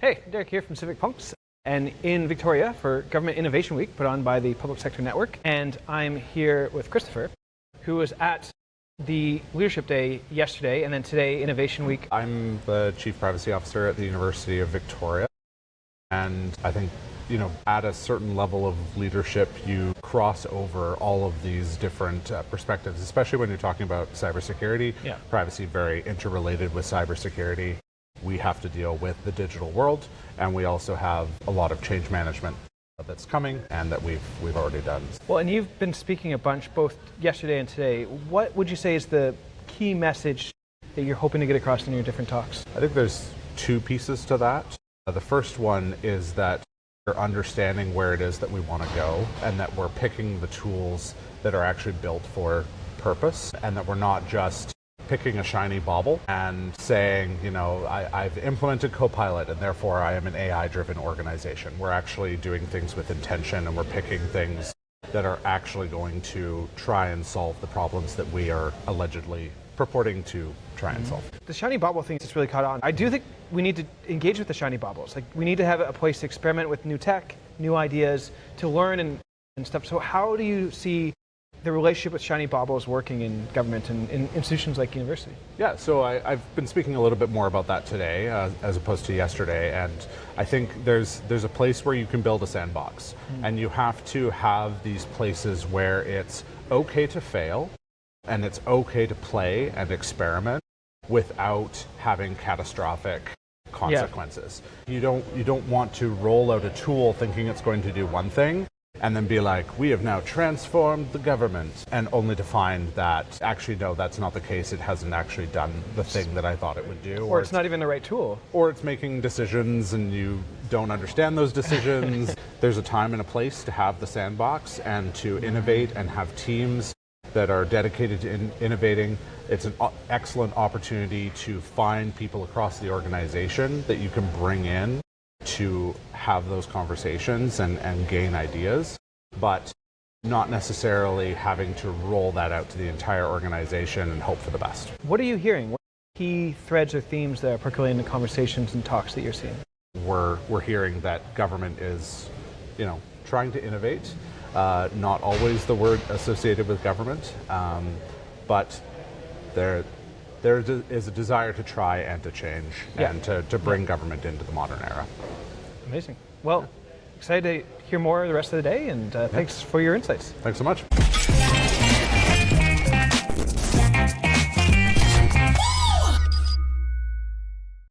Hey, Derek here from Civic Punks, and in Victoria for Government Innovation Week put on by the Public Sector Network. And I'm here with Christopher, who was at the Leadership Day yesterday and then today, Innovation Week. I'm the Chief Privacy Officer at the University of Victoria, and I think, at a certain level of leadership, you cross over all of these different perspectives, especially when you're talking about cybersecurity. Yeah. Privacy very interrelated with cybersecurity. We have to deal with the digital world, and we also have a lot of change management that's coming and that we've already done. Well, and you've been speaking a bunch both yesterday and today. What would you say is the key message that you're hoping to get across in your different talks? I think there's two pieces to that. The first one is that we're understanding where it is that we want to go, and that we're picking the tools that are actually built for purpose, and that we're not just picking a shiny bauble and saying, I've implemented Copilot and therefore I am an AI-driven organization. We're actually doing things with intention, and we're picking things that are actually going to try and solve the problems that we are allegedly purporting to try and solve. The shiny bauble thing has really caught on. I do think we need to engage with the shiny baubles. Like, we need to have a place to experiment with new tech, new ideas, to learn and stuff. So how do you see the relationship with shiny baubles working in government and in institutions like university? Yeah, so I've been speaking a little bit more about that today as opposed to yesterday, and I think there's a place where you can build a sandbox, and you have to have these places where it's okay to fail and it's okay to play and experiment without having catastrophic consequences. Yeah. You don't want to roll out a tool thinking it's going to do one thing and then be like, we have now transformed the government, and only to find that, actually, no, that's not the case. It hasn't actually done the thing that I thought it would do. Or it's not even the right tool. Or it's making decisions and you don't understand those decisions. There's a time and a place to have the sandbox and to innovate and have teams that are dedicated to innovating. It's an excellent opportunity to find people across the organization that you can bring in to have those conversations and gain ideas, but not necessarily having to roll that out to the entire organization and hope for the best. What are you hearing? What are key threads or themes that are percolating in the conversations and talks that you're seeing? We're hearing that government is, trying to innovate. Not always the word associated with government, but there is a desire to try and to change and to bring government into the modern era. Amazing. Well, excited to hear more the rest of the day, and thanks for your insights. Thanks so much.